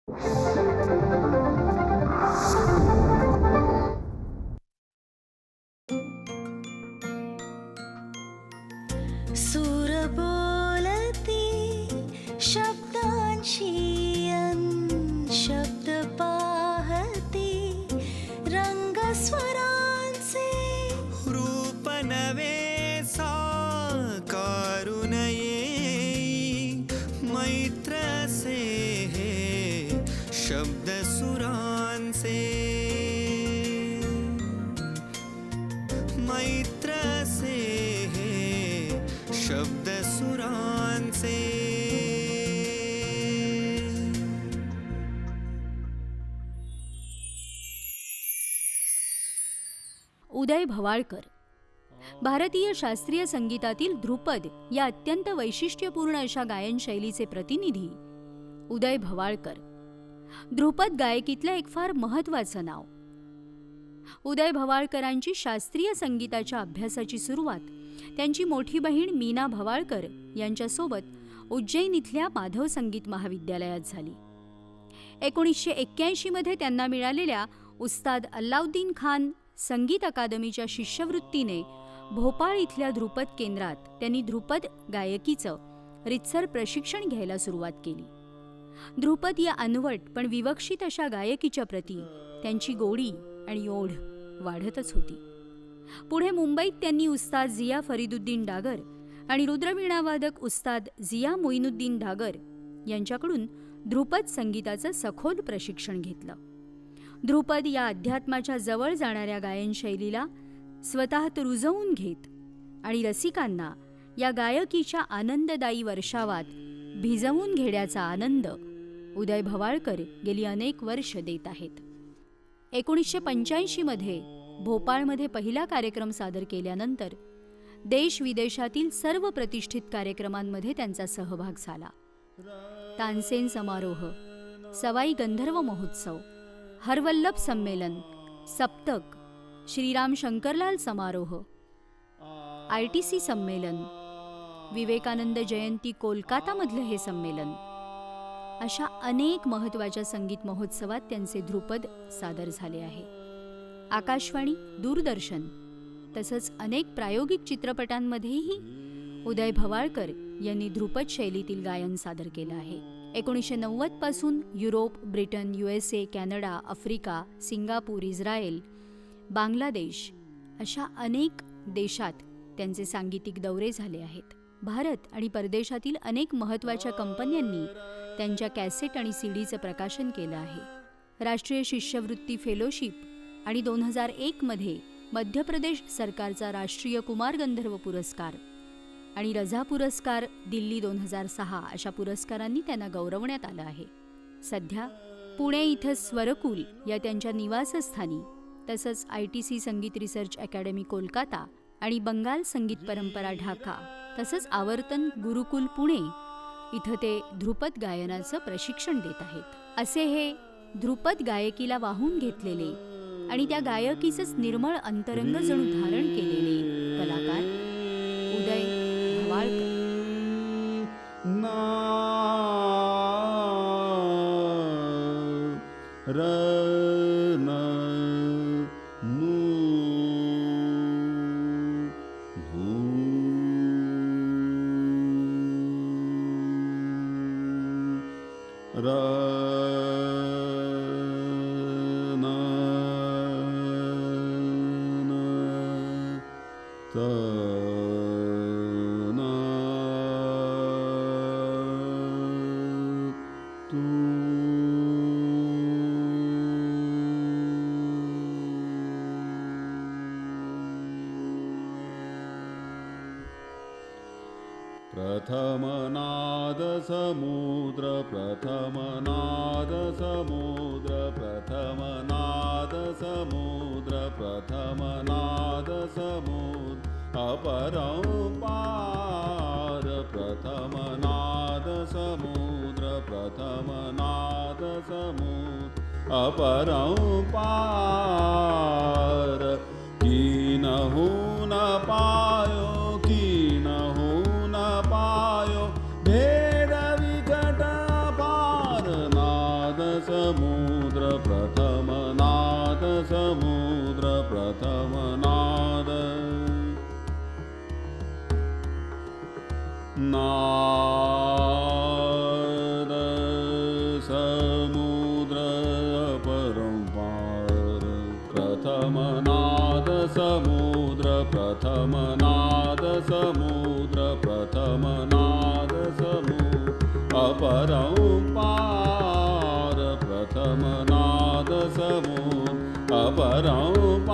सूर बोलती शब्दांशी शब्द पाहती रंग स्वरांचे रूप नवे साकारू नये मैत्र से हे शब्द सुरांचे मैत्र से हे शब्द सुरांचे. उदय भवाळकर भारतीय शास्त्रीय संगीतातील ध्रुपद या अत्यंत वैशिष्ट्यपूर्ण अशा गायन शैलीचे प्रतिनिधी उदय भवाळकर. ध्रुपद गायकीतलं एक फार महत्त्वाचं नाव. उदय भवाळकरांची शास्त्रीय संगीताच्या अभ्यासाची सुरुवात त्यांची मोठी बहीण मीना भवाळकर यांच्यासोबत उज्जैन इथल्या माधव संगीत महाविद्यालयात झाली. 1981 मध्ये त्यांना मिळालेल्या उस्ताद अल्लाउद्दीन खान संगीत अकादमीच्या शिष्यवृत्तीने भोपाळ इथल्या ध्रुपद केंद्रात त्यांनी ध्रुपद गायकीचं रीतसर प्रशिक्षण घ्यायला सुरुवात केली. ध्रुपद या अनवट पण विवक्षित अशा गायकीच्या प्रती त्यांची गोडी आणि ओढ वाढतच होती. पुढे मुंबईत त्यांनी उस्ताद जिया फरीदुद्दीन डागर आणि रुद्रवीणावादक उस्ताद जिया मोईनुद्दीन डागर यांच्याकडून ध्रुपद संगीताचं सखोल प्रशिक्षण घेतलं. ध्रुपद या अध्यात्माच्या जवळ जाणाऱ्या गायन शैलीला स्वतःत रुजवून घेत आणि रसिकांना या गायकीच्या आनंददायी वर्षावात भिजवून घेण्याचा आनंद उदय भवाळकर गेली अनेक वर्ष देत आहेत. 1985 मध्ये भोपाळमध्ये पहिला कार्यक्रम सादर केल्यानंतर देश विदेशातील सर्व प्रतिष्ठित कार्यक्रमांमध्ये त्यांचा सहभाग झाला. तानसेन समारोह, सवाई गंधर्व महोत्सव, हरवल्लभ संमेलन, सप्तक, श्रीराम शंकरलाल समारोह, ITC संमेलन, विवेकानंद जयंती कोलकातामधलं हे संमेलन अशा अनेक महत्त्वाच्या संगीत महोत्सवात त्यांचे ध्रुपद सादर झाले आहे. आकाशवाणी, दूरदर्शन तसंच अनेक प्रायोगिक चित्रपटांमध्येही उदय भवाळकर यांनी ध्रुपद शैलीतील गायन सादर केलं आहे. 1990 पासून Europe, Britain, USA, Canada, Africa, Singapore, Israel, Bangladesh अशा अनेक देशात त्यांचे सांगीतिक दौरे झाले आहेत. भारत आणि परदेशातील अनेक महत्त्वाच्या कंपन्यांनी त्यांच्या कॅसेट आणि CDचं प्रकाशन केलं आहे. राष्ट्रीय शिष्यवृत्ती फेलोशिप आणि 2001 मध्ये मध्य प्रदेश सरकारचा राष्ट्रीय कुमार गंधर्व पुरस्कार आणि रझा पुरस्कार दिल्ली 2006 अशा पुरस्कारांनी त्यांना गौरवण्यात आलं आहे. सध्या पुणे इथं स्वरकुल या त्यांच्या निवासस्थानी तसंच ITC संगीत रिसर्च अकॅडमी कोलकाता आणि बंगाल संगीत परंपरा ढाका तसंच आवर्तन गुरुकुल पुणे इथं ते ध्रुपद गायनाचं प्रशिक्षण देत आहेत. असे हे ध्रुपद गायकीला वाहून घेतलेले आणि त्या गायकीचंच निर्मळ अंतरंग जणू धारण केलेले कलाकार उदय भवाळकर. प्रथमनाद समुद्र प्रथमनाद समुद्र प्रथमनाद समुद्र प्रथमनाद समुद्र अपरंपार प्रथमनाद समुद्र प्रथमनाद समुद्र अपरंपार कीनहु न पायो कीनहु न पायो भेद विकट पार नाद समुद्र प्रथम नाद समुद्र प्रथम नाद नाद समुद्र अपरंपार प्रथम नाद समुद्र प्रथम नाद समुद्र प्रथम नाद समुद्र अपरंपार प्रथम नाद समुद्र अपरंपार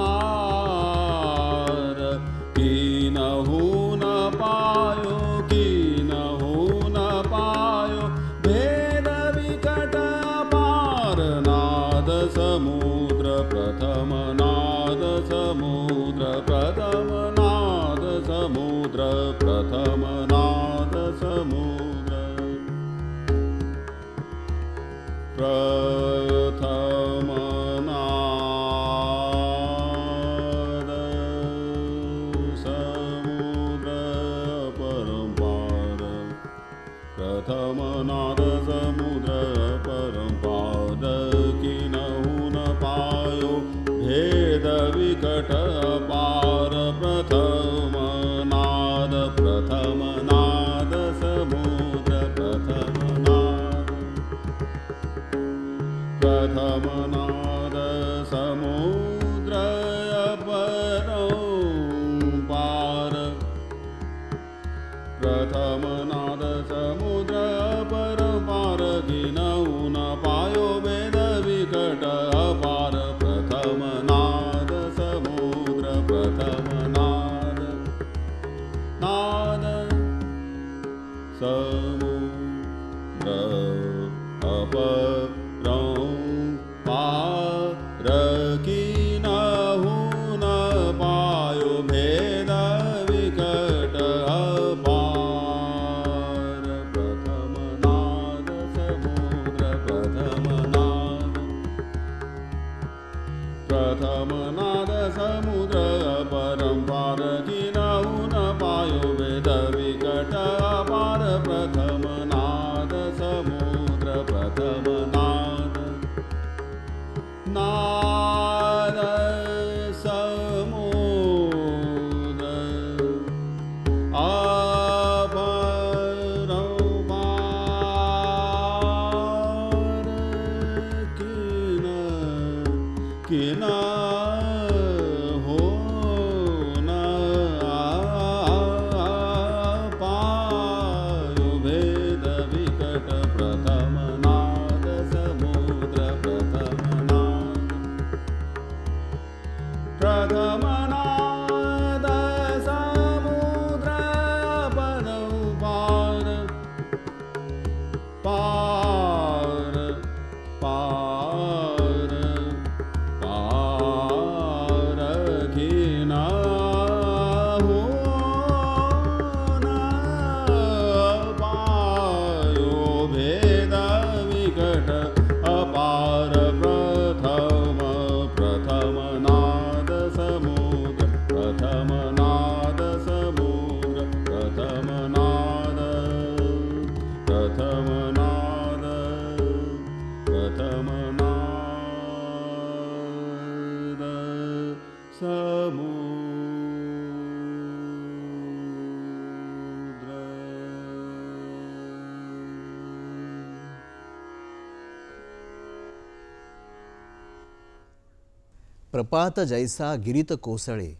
कीनहु न पायो कीनहु न पायो भेद विकट अपार नाद समुद्र प्रथम नाद समुद्र प्रथम नाद समुद्र प्रथम नाद समुद्र प्रथम नाद समुद्र परंपार प्रथम नाद समुद्र परंपार कीनहु न पायो भेद विकट अपार प्रथम नाद समुद्र प्रथम नाद प्रथम नाद समुद्र अपरंपार प्रथम नाद समुद्र अपरंपार कीनहु न पायो भेद विकट अपार प्रथम नाद समुद्र प्रथम नाद समुद्र अपरंपार कीनहु न पायो भेद विकट अपार प्रथम नाद समुद्र प्रथम नाद समुद्र अपरंपार कीनहु न पायो भेद विकट अपार प्रथम नाद समुद्र प्रथम नाद समुद्र अपरंपार कीनहु न पायो भेद विकट प्रथम नाद समुद्र प्रथम नाद समुद्र अपरंपार पार पार पार कीनहु न पायो भेद विकट अपार प्रथम नाद समुद्र प्रथम नाद समुद्र प्रथम नाद प्रथम नाद प्रथम नाद समुद्र प्रपात जैसा गिरीत कोसळे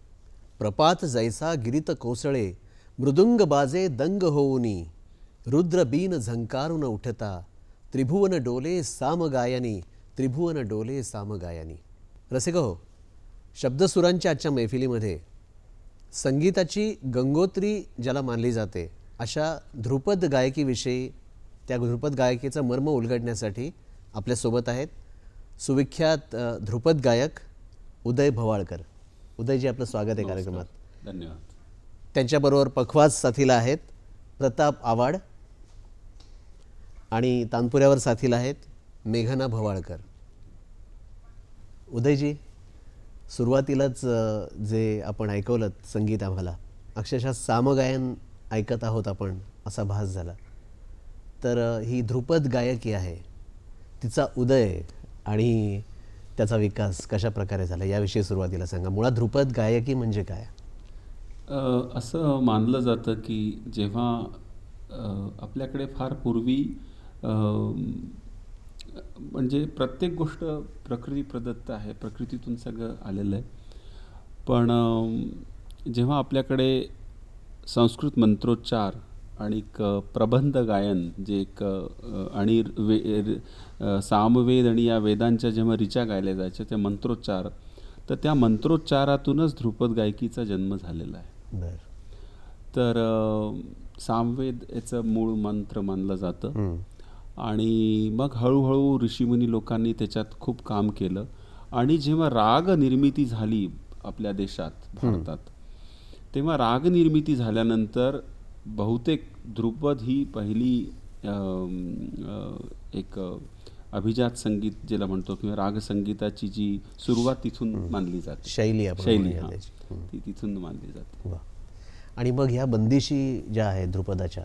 प्रपात जैसा गिरीत कोसळे मृदुंग बाजे दंग होऊनी रुद्र बीन झंकारून उठता त्रिभुवन डोले सामगायनी त्रिभुवन डोले सामगायनी. रसिक हो, शब्दसुरांच्या आजच्या मैफिलीमध्ये संगीताची गंगोत्री ज्याला मानली जाते अशा ध्रुपद गायकीविषयी, त्या ध्रुपद गायकीचं मर्म उलगडण्यासाठी आपल्यासोबत आहेत सुविख्यात ध्रुपद गायक उदय भवाळकर. उदयजी, आपलं स्वागत आहे कार्यक्रमात. धन्यवाद. त्यांच्याबरोबर पखवाज साथीला आहेत प्रताप आवाड आणि तानपुऱ्यावर साथीला आहेत मेघना भवाळकर. उदयजी, सुरुवातीलाच जे आपण ऐकवलं संगीत आम्हाला अक्षरशः सामगायन ऐकत आहोत आपण असा भास झाला. तर ही ध्रुपद गायकी आहे, तिचा उदय आणि त्याचा विकास कशा प्रकारे झाला याविषयी सुरुवातीला सांगा. मुळात ध्रुपद गायकी म्हणजे काय? असं मानलं जातं की जेव्हा आपल्याकडे फार पूर्वी म्हणजे प्रत्येक गोष्ट प्रकृती प्रदत्त आहे, प्रकृतीतून सगळं आलेलं आहे. पण जेव्हा आपल्याकडे संस्कृत मंत्रोच्चार आणि एक प्रबंध गायन जे एक आणि सामवेद आणि या वेदांच्या जेव्हा ऋचा गायल्या जायच्या त्या मंत्रोच्चार, तर त्या मंत्रोच्चारातूनच ध्रुपद गायकीचा जन्म झालेला आहे. बरं. तर सामवेद याचं मूळ मंत्र मानलं जातं आणि मग हळूहळू ऋषीमुनी लोकांनी त्याच्यात खूप काम केलं आणि जेव्हा राग निर्मिती झाली आपल्या देशात भारतात, तेव्हा राग निर्मिती झाल्यानंतर बहुतेक ध्रुपद ही पहिली एक अभिजात संगीत ज्याला म्हणतो किंवा राग संगीताची जी सुरुवात तिथून मानली जाते. शैली आपण शैली म्हणूया हां, त्याची. ती तिथून मानली जाते. वा. आणि मग ह्या बंदिशी ज्या आहेत ध्रुपदाच्या,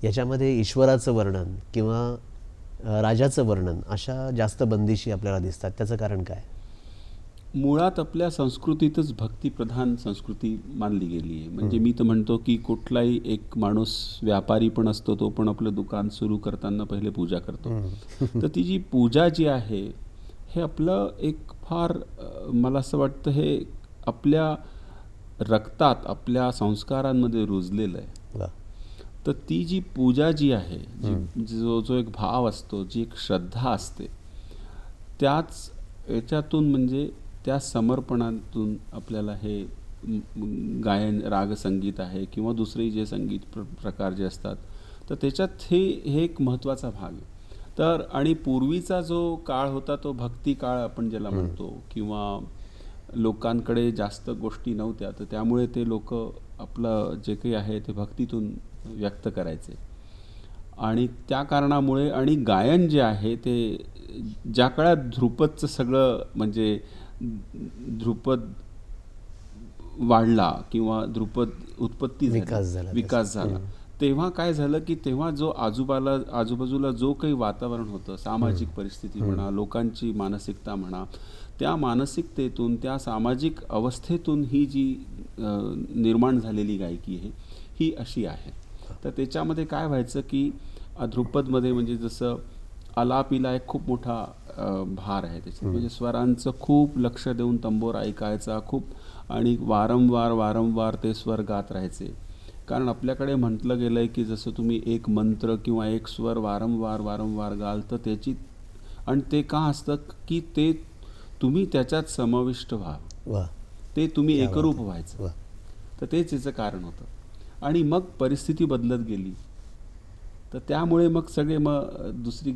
याच्यामध्ये ईश्वराचं वर्णन किंवा राजाचं वर्णन अशा जास्त बंदिशी आपल्याला दिसतात. त्याचं कारण काय? मुळात आपल्या संस्कृतीतच भक्तिप्रधान संस्कृती मानली गेली आहे. म्हणजे मी तर म्हणतो की कुठलाही एक माणूस व्यापारी पण असतो, तो पण आपलं दुकान सुरू करताना पहिले पूजा करतो. तर ती जी पूजा जी आहे हे आपलं एक फार मला असं वाटतं हे आपल्या रक्तात, आपल्या संस्कारांमध्ये रुजलेलं आहे. वा. तर ती जी पूजा जी आहे, जो एक भाव असतो, जी एक श्रद्धा असते, त्याच याच्यातून म्हणजे त्या समर्पणातून आपल्याला हे गायन रागसंगीत आहे किंवा दुसरे जे संगीत प्रकार जे असतात, तर त्याच्यात हे एक महत्त्वाचा भाग आहे. तर आणि पूर्वीचा जो काळ होता तो भक्ती काळ आपण ज्याला म्हणतो, किंवा लोकांकडे जास्त गोष्टी नव्हत्या, तर त्यामुळे ते लोक आपलं जे काही आहे ते भक्तीतून व्यक्त करायचे. आणि त्या कारणामुळे आणि गायन जे आहे ते ज्या काळात ध्रुपदचं सगळं म्हणजे ध्रुपद वाढला किंवा ध्रुपद उत्पत्ती विकास झाला, तेव्हा काय झालं की तेव्हा जो आजूबाजूला जो काही वातावरण होतं, सामाजिक परिस्थिती म्हणा, लोकांची मानसिकता म्हणा, त्या मानसिकतेतून, त्या सामाजिक अवस्थेतून ही जी निर्माण झालेली गायकी आहे ही अशी आहे. तर त्याच्यामध्ये काय व्हायचं की ध्रुपदमध्ये म्हणजे जसं आलापीला एक खूप मोठा भार आहे त्याच्यात, म्हणजे स्वरांचं खूप लक्ष देऊन तंबोरा ऐकायचा खूप, आणि वारंवार ते स्वर गात राहायचे. कारण आपल्याकडे म्हटलं गेलं आहे की जसं तुम्ही एक मंत्र किंवा एक स्वर वारंवार गाल तर त्याची, आणि ते का असतं की ते तुम्ही त्याच्यात समाविष्ट व्हा, ते तुम्ही एकरूप व्हायचं. तर तेच याचं कारण होतं. आणि मग परिस्थिती बदलत गेली, तर त्यामुळे मग सगळे दुसरी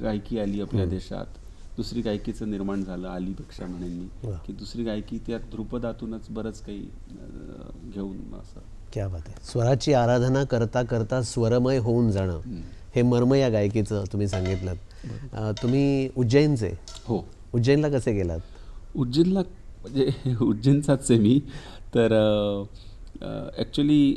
गायकी आली आपल्या देशात. दुसरी गायकीचं निर्माण झालं अलीपेक्षा म्हणेन मी, की दुसरी गायकी त्या ध्रुपदातूनच बरंच काही घेऊन असं. क्या बात आहे. स्वराची आराधना करता करता स्वरमय होऊन जाणं हे मर्म या गायकीचं तुम्ही सांगितलं. तुम्ही उज्जैनचे? हो. उज्जैनला कसे गेलात? उज्जैनला म्हणजे उज्जैनचाच आहे मी. तर ॲक्च्युली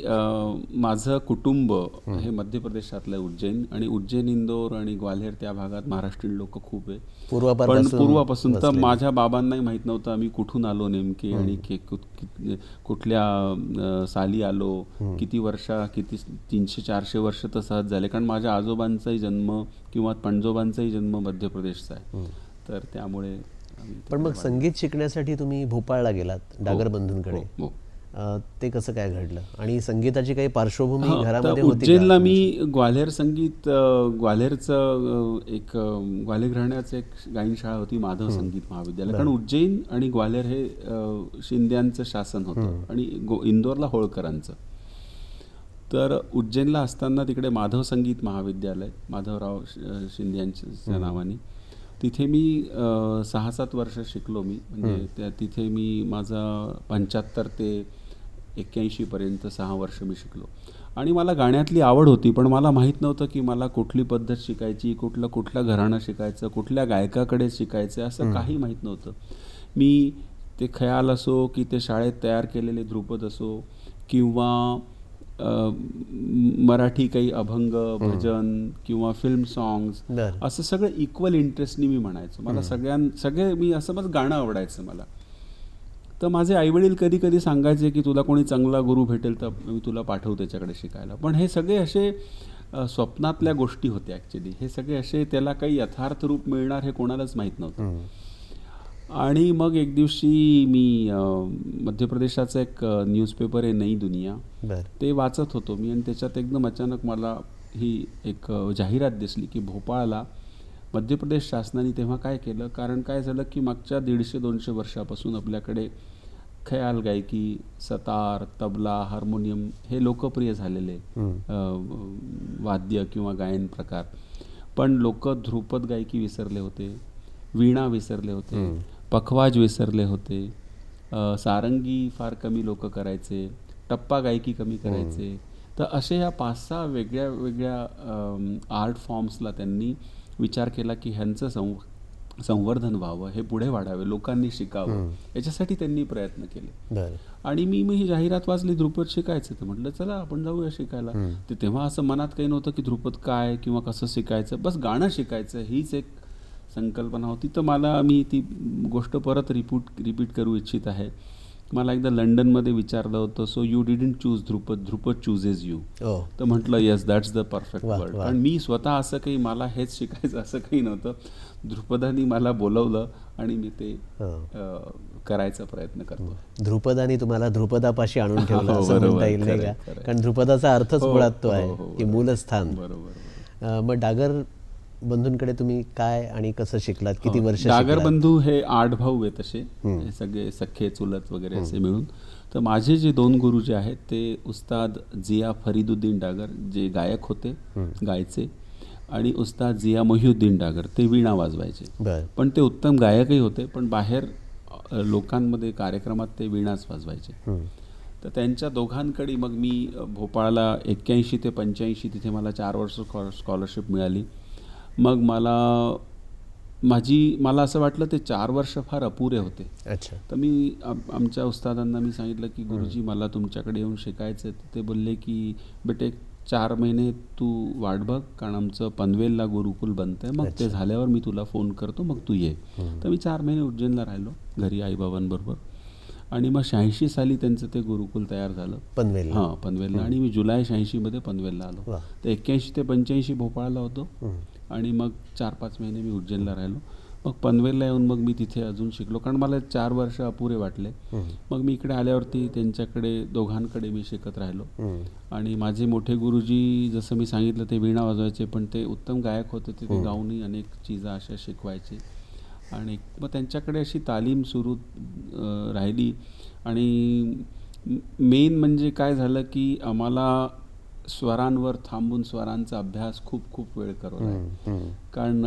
माझं कुटुंब हे मध्य प्रदेशातलं आहे उज्जैन, आणि उज्जैन, इंदोर आणि ग्वाल्हेर त्या भागात महाराष्ट्रीयन लोक खूप आहे पण पूर्वापासून. तर माझ्या बाबांनाही माहीत नव्हतं आम्ही कुठून आलो नेमके आणि कुठल्या साली आलो, किती 300-400 वर्ष तर सहज झाले, कारण माझ्या आजोबांचाही जन्म किंवा पणजोबांचाही जन्म मध्य प्रदेशचा आहे. तर त्यामुळे. पण मग संगीत शिकण्यासाठी तुम्ही भोपाळला गेलात डागर बंधूंकडे. हो. ते कसं काय घडलं आणि संगीताची काही पार्श्वभूमी घरामध्ये होती? उज्जैनला मी ग्वाल्हेर संगीत, ग्वाल्हेरचं एक ग्वाल्हेर घराण्याचं एक गायनशाळा होती, माधव संगीत महाविद्यालय. कारण उज्जैन आणि ग्वाल्हेर हे शिंद्यांचं शासन होतं आणि इंदोरला होळकरांचं. तर उज्जैनला असताना तिकडे माधव संगीत महाविद्यालय, माधवराव शिंदे यांच्या नावाने, तिथे मी 6-7 वर्ष शिकलो मी. म्हणजे तिथे मी माझा 75 ते 81 पर्यंत 6 वर्ष मी शिकलो. आणि मला गाण्यातली आवड होती, पण मला माहीत नव्हतं की मला कुठली पद्धत शिकायची, कुठलं घराणं शिकायचं, कुठल्या गायकाकडे शिकायचं, असं काही माहीत नव्हतं. मी ते ख्याल असो की ते शाळेत तयार केलेले ध्रुपद असो किंवा मराठी काही अभंग भजन किंवा फिल्म सॉंग्स बरं. असं सगळं इक्वल इंटरेस्टनी मी म्हणायचो. मला सगळे मी असं बस गाणं आवडायचं मला. तर माझे आईवडील कधी कधी सांगायचे की तुला कोणी चांगला गुरु भेटेल तर मी तुला पाठवू त्याच्याकडे शिकायला. पण हे सगळे असे स्वप्नातल्या गोष्टी होत्या ॲक्च्युली. हे सगळे असे त्याला काही यथार्थ रूप मिळणार हे कोणालाच माहीत नव्हतं. आणि मग एक दिवशी मी मध्य प्रदेशाचा एक न्यूजपेपर आहे नई दुनिया, बरं. ते वाचत होतो मी. आणि त्याच्यात एकदम अचानक मला ही एक जाहिरात दिसली की भोपाळला मध्य प्रदेश शासनाने तेव्हा काय केलं, कारण काय झालं की मागच्या 150-200 वर्षापासून आपल्याकडे ख्याल गायकी, सतार, तबला, हार्मोनियम हे लोकप्रिय झालेले वाद्य किंवा गायन प्रकार. पण लोक ध्रुपद गायकी विसरले होते, वीणा विसरले होते, पखवाज विसरले होते, सारंगी फार कमी लोक करायचे, टप्पा गायकी कमी करायचे. तर असे ह्या 5-6 वेगळ्या वेगळ्या आर्ट फॉर्म्सला त्यांनी विचार केला की ह्यांचं संवर्धन व्हावं, हे पुढे वाढावे, लोकांनी शिकावं, याच्यासाठी त्यांनी प्रयत्न केले. बरं. आणि मी ही जाहिरात वाचली ध्रुपद शिकायचं. तर म्हटलं चला आपण जाऊया शिकायला. ते तेव्हा असं मनात काही नव्हतं की ध्रुपद काय किंवा कसं शिकायचं, बस गाणं शिकायचं हीच एक संकल्पना होती. तर मी ती गोष्ट परत रिपीट करू इच्छित आहे. मला एकदा लंडनमध्ये विचारलं होतं, so you didn't choose Dhrupad chooses you. तर म्हटलं yes, that's the perfect word. कारण मी स्वतः असं काही मला हेच शिकायचं असं काही नव्हतं. ध्रुपदानी मला बोलवलं आणि मी ते करायचा प्रयत्न करतो. ध्रुपदानी तुम्हाला ध्रुपदापाशी आणून ठेवलं असं बरोबर, म्हणता येईल नाही का? खरंय. कारण ध्रुपदाचा अर्थच मुळात तो हो, आहे हो, की मूलस्थान. बरोबर. मग डागर बंधूंकडे तुम्ही काय आणि कसं शिकलात, किती वर्ष डागर शिकलात? बंधू हे 8 भाऊ आहेत असे, हे सगळे सख्खे चुलत वगैरे असे मिळून. तर माझे जे 2 गुरु जे आहेत ते उस्ताद जिया फरीदुद्दीन डागर जे गायक होते, गायचे, आणि उस्ताद जिया मोहिउद्दीन डागर ते वीणा वाजवायचे. बरं. पण ते उत्तम गायकही होते, पण बाहेर लोकांमध्ये कार्यक्रमात ते वीणाच वाजवायचे. तर त्यांच्या दोघांकडे मग मी भोपाळला 81 ते 85 तिथे मला 4 वर्ष स्कॉलरशिप मिळाली. मग मला असं वाटलं ते 4 वर्ष फार अपुरे होते. अच्छा. तर मी आमच्या उस्तादांना मी सांगितलं की गुरुजी मला तुमच्याकडे येऊन शिकायचं. ते बोलले की बेटे 4 महिने तू वाट बघ, कारण आमचं पनवेलला गुरुकुल बनतं आहे, मग ते झाल्यावर मी तुला फोन करतो, मग तू ये. तर मी 4 महिने उज्जैनला राहिलो घरी आईबाबांबरोबर. आणि मग 86 साली त्यांचं ते गुरुकुल तयार झालं पनवेलला. पनवेलला. आणि मी जुलै 86 पनवेलला आलो. तर 81 ते 85 भोपाळला होतो. आणि मग 4-5 महिने मी उज्जैनला राहिलो. मग पनवेलला येऊन मग मी तिथे अजून शिकलो, कारण मला 4 वर्ष अपुरे वाटले. मग मी इकडे आल्यावरती त्यांच्याकडे दोघांकडे मी शिकत राहिलो. आणि माझे मोठे गुरुजी जसं मी सांगितलं ते वीणा वाजवायचे, पण ते उत्तम गायक होते. ते गाऊनही अनेक चीजा अशा शिकवायचे. आणि मग त्यांच्याकडे अशी तालीम सुरू राहिली. आणि मेन म्हणजे काय झालं की आम्हाला स्वरांवर थांबून स्वरांचा अभ्यास खूप वेळ करावा आहे. कारण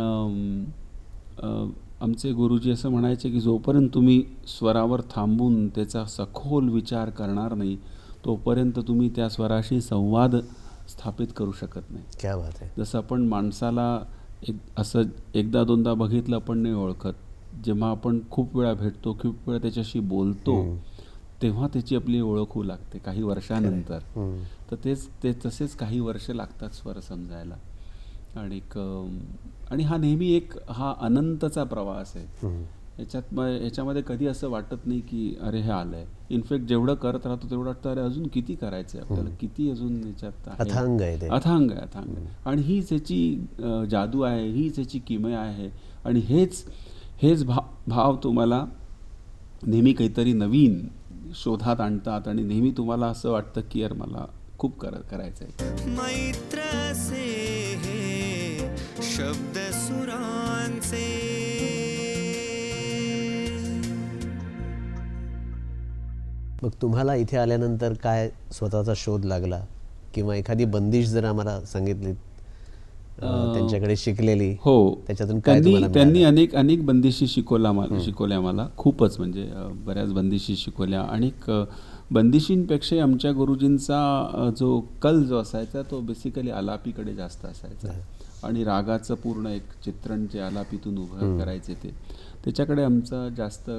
आमचे गुरुजी असं म्हणायचे की जोपर्यंत तुम्ही स्वरावर थांबून त्याचा सखोल विचार करणार नाही तोपर्यंत तुम्ही त्या स्वराशी संवाद स्थापित करू शकत नाही. क्या बात आहे. जसं आपण माणसाला असं 1-2दा बघितलं पण नाही ओळखत, जेव्हा आपण खूप वेळा भेटतो, खूप वेळा त्याच्याशी बोलतो, तेव्हा त्याची आपली ओळख होऊ लागते काही वर्षानंतर. तर तसेच काही वर्ष लागतात स्वर समजायला. आणि हा नेहमी हा अनंतचा प्रवास आहे. याच्यामध्ये कधी असं वाटत नाही की अरे हे आलंय. इनफॅक्ट जेवढं करत राहतो तेवढं वाटतं अरे अजून किती करायचं आहे आपल्याला, किती अजून याच्यात अथांग आहे ते. अथांग आहे. आणि हीच याची जादू आहे, हीच याची किमया आहे. आणि हेच भाव तुम्हाला नेहमी काहीतरी नवीन शोधात आणतात. आणि नेहमी तुम्हाला असं वाटतं की यार मला खूप करायचं आहे. मैत्र से हे शब्द सुरांचे. मग तुम्हाला इथे आल्यानंतर काय स्वतःचा शोध लागला, किंवा एखादी बंदिश जर आम्हाला सांगितली त्यांच्याकडे शिकलेली? हो, त्याच्यातून काय तुम्हाला त्यांनी अनेक बंदिशी शिकवल्या मला. खूपच म्हणजे बऱ्याच बंदिशी शिकवल्या. अनेक बंदिशींपेक्षा आमच्या गुरुजींचा जो कल जो असायचा तो बेसिकली आलापीकडे जास्त असायचा. आणि रागाचं पूर्ण एक चित्रण जे आलापीतून उभं करायचे त्याच्याकडे आमचा जास्त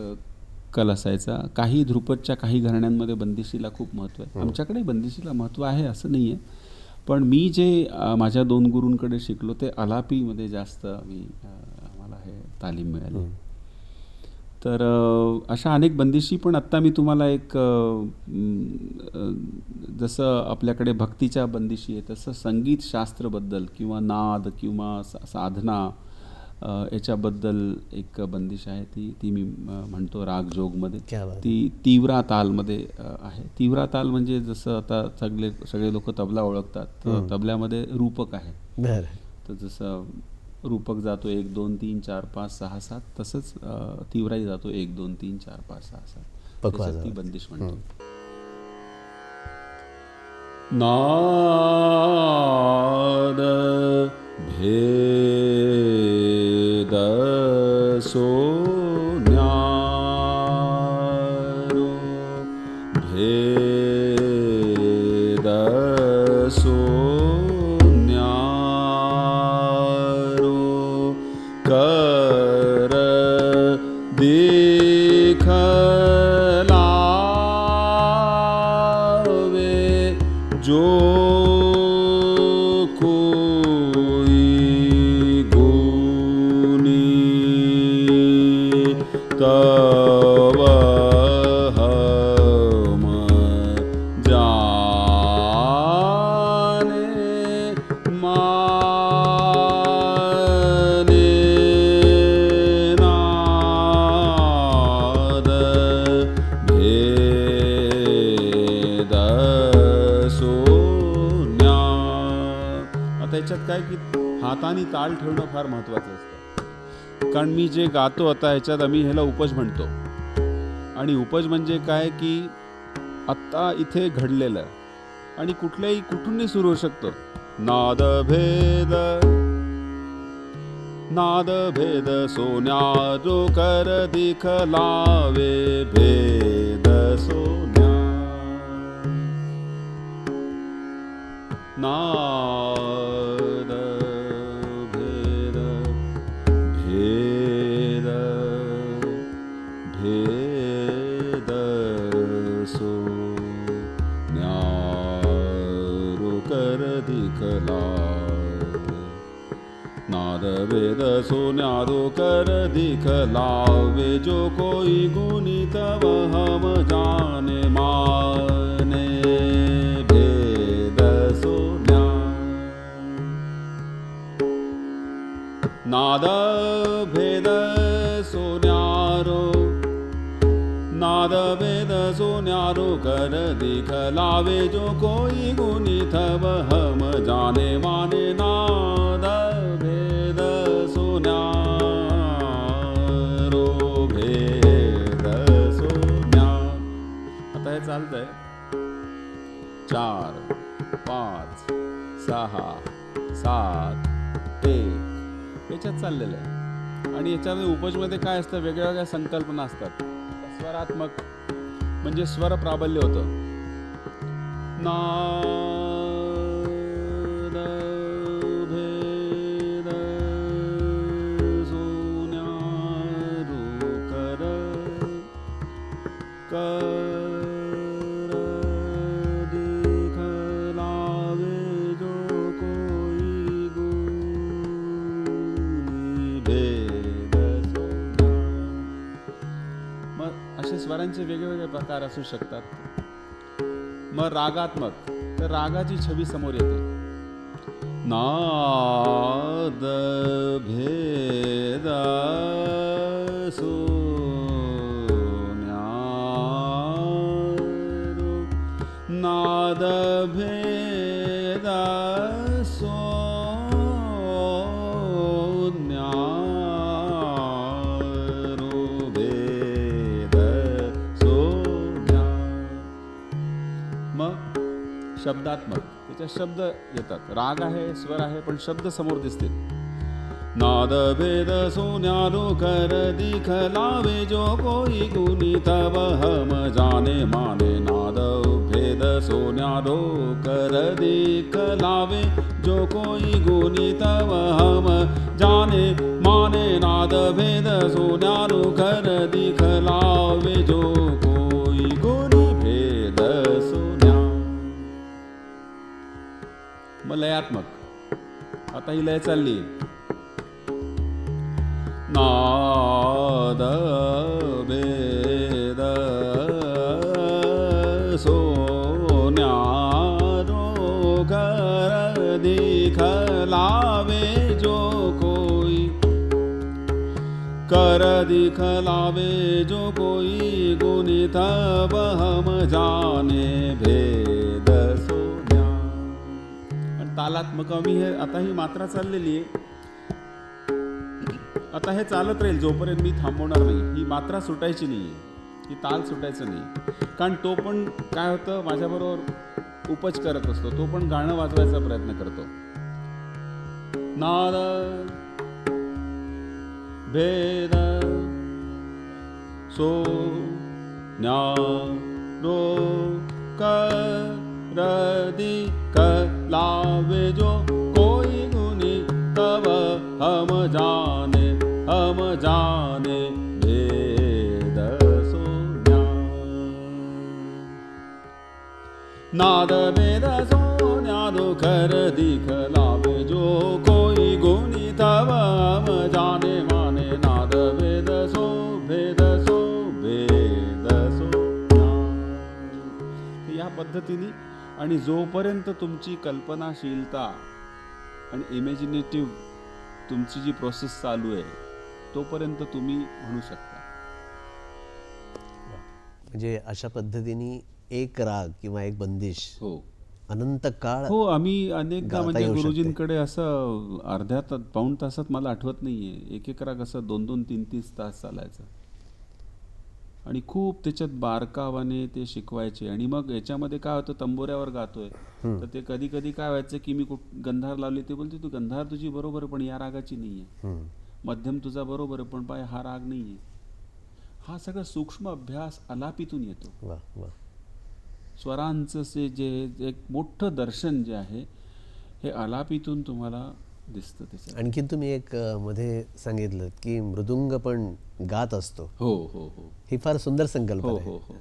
कल असायचा. काही ध्रुपदच्या काही घराण्यांमध्ये बंदिशीला खूप महत्त्व आहे. आमच्याकडे बंदिशीला महत्त्व आहे असं नाही आहे, पण मी जे माझ्या 2 गुरूंकडे शिकलो ते आलापीमध्ये जास्त आम्हाला हे तालीम मिळाली. तर अशा अनेक बंदिशी. पण आत्ता मी तुम्हाला एक जसं आपल्याकडे भक्तीच्या बंदिशी आहे तसं संगीतशास्त्रबद्दल किंवा नाद किंवा साधना याच्याबद्दल एक बंदिश आहे. ती मी म्हणतो राग जोगमध्ये. ती तीव्रा तालमध्ये आहे. तीव्रा ताल म्हणजे जसं आता सगळे लोक तबला ओळखतात, तर तबल्यामध्ये रूपक आहे. तर जसं रूपक जातो 1 2 3 4 5 6 7, तसंच तीव्राही जातो 1 2 3 4 5 6 7. ती बंदिश म्हणतो. नाद भेद सोन्यारो भेद सोन्यारो कर दिखलावे जो तव हम जाने माने नाद भेद सोन्या. आता याच्यात काय की हाताने ताल ठेवणं फार महत्त्वाचं असतं. कारण मी जे गातो आता ह्याच्यात आम्ही ह्याला उपज म्हणतो. आणि उपज म्हणजे काय की आत्ता इथे घडलेलं आणि कुठूनही सुरू होऊ शकतो. नाद भेद सोन्यारो कर दिखलावे भेद सोन्या. नाद भेद सोन्यारो कर दिखलावे. नाद भेद सोन्यारो कर दिखलावे जो कोई गुनी तव हम जाने माने भेद सोन्या. नाद भेद सोन्यारो नाद भेद सोन्यारो कर दिखलावे जो कोई गुनी तव हम जाने माने. नाद भेद सोन्यारो भेद सोन्या. आता हे चालतंय 4 5 6 7 1 याच्यात चाललेलं आहे. आणि याच्यामध्ये उपजमध्ये काय असतं, वेगळ्या वेगळ्या संकल्पना असतात. स्वरात्मक म्हणजे स्वर प्राबल्य होतं. नाद भेद सोन्यारो कर दिखलावे जो कोई गुनी भेद सोन्या. मग असे स्वरांचे वेगवेगळे प्रकार असू शकतात. मग रागात्मक, तर रागाची छवी समोर येते. नाद भेद सोन्यारो नाद भेद सोन्यारो भेद सोन्या. मग शब्दात्मक, त्याच्यात शब्द येतात. राग आहे, स्वर आहे, पण शब्द समोर दिसतील. नाद भेद सुन्यारो कर दिखलावे जो कोई गुनी तब हम जाने माने नाद भेद सुन्यारो कर दिखलावे जो कोई गुनी तब हम जाने माने नाद भेद सुन्यारो कर दिखलावे जो कोई गुनी भेद सुन्या. मग लयात्मक आता ही लय चालली. नाद भेद सोन्यारो कर दिखलावे जो कोई कर दिखलावे जो कोई गुनी तब हम जाने भेद सोन्या. आणि तालात्मक मी हे आता ही मात्रा चाललेली आहे. आता हे चालत राहील जोपर्यंत मी थांबवणार नाही. ही मात्रा सुटायची नाही आहे, ही ताल सुटायचं नाही. कारण तो पण काय होतं माझ्याबरोबर उपज करत असतो, तो पण गाणं वाजवायचा प्रयत्न करतो. नाद भेद सो न्या रो कर दिखलावे जो कोई गुनी तब हम जाने भेद सोन्या. नाद भेद सोन्या दुखर दिखलावे जो कोई गुनी तब हम जाने माने नाद भेद सो भेद सोन्या. या पद्धतीने आणि जोपर्यंत तुमची कल्पनाशीलता आणि इमॅजिनेटिव्ह तुमची जी प्रोसेस चालू आहे तोपर्यंत तुम्ही म्हणू शकता. म्हणजे अशा पद्धतीने एक राग किंवा एक बंदिश हो अनंत काळ हो. आम्ही अनेकदा गाता म्हणजे येऊ शकते. गुरुजींकडे असं अर्ध्या पाऊण तासात मला आठवत नाहीये एक राग असं 2-2, 3-3 तास चालायचं आणि खूप त्याच्यात बारकावाने ते शिकवायचे. आणि मग याच्यामध्ये काय होतं, तंबोऱ्यावर गातोय तर ते कधी कधी काय व्हायचं की मी गंधार लावली, ते बोलते तू गंधार तुझी बरोबर पण या रागाची नाहीये, मध्यम तुझा बरोबर पण पाय हा राग नाहीये. हा सगळा सूक्ष्म अभ्यास आलापीतून येतो. वा वा. स्वरांचं जे एक मोठं दर्शन जे आहे हे आलापीतून तुम्हाला दिसतं. त्याच्यात आणखीन तुम्ही एक मध्ये सांगितलं की मृदुंग पण गात असतो. हो हो हो ही फार सुंदर हो संकल्पना हो आहे. हो हो.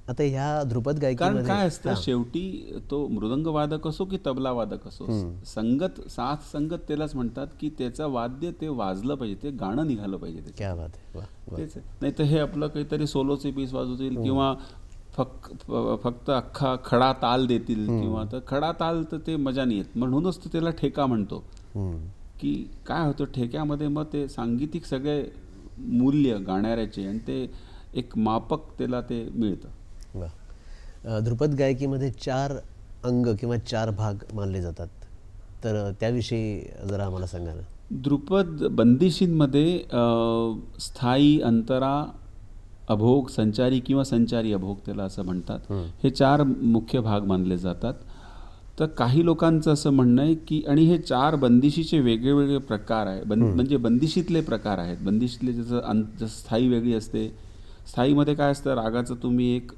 आता ह्या ध्रुपद कारण गायकीमध्ये काय असतं शेवटी तो मृदंग वादक असो की तबला वादक असो, संगत साथ संगत त्यालाच म्हणतात की त्याचं वाद्य ते वाजलं पाहिजे, ते गाणं निघालं पाहिजे त्याच्यात. क्या बात आहे. वा वा. तेच नाही तर हे आपलं काहीतरी सोलोचे पीस वाजवतील किंवा फक्त अख्खा खडा ताल देतील किंवा तर खडा ताल तर ते मजा नाही येत. म्हणूनच तर त्याला ठेका म्हणतो. की काय होतं ठेक्यामध्ये मग ते सांगीतिक सगळे मूल्य गाणाऱ्याचे आणि ते एक मापक त्याला ते मिळतं. वा. ध्रुपद गायकीमध्ये 4 अंग किंवा 4 भाग मानले जातात, तर त्याविषयी जरा आम्हाला सांगा ना. ध्रुपद बंदिशींमध्ये स्थायी, अंतरा, अभोग, संचारी किंवा संचारी अभोग त्याला असं म्हणतात. हे 4 मुख्य भाग मानले जातात. तर काही लोकांचं असं म्हणणं आहे की आणि हे 4 बंदिशीचे वेगळे वेगळे प्रकार आहे. म्हणजे बंदिशीतले प्रकार आहेत. बंदिशीतले जसं स्थायी वेगळी असते. स्थायीमध्ये काय असतं, रागाचं तुम्ही एक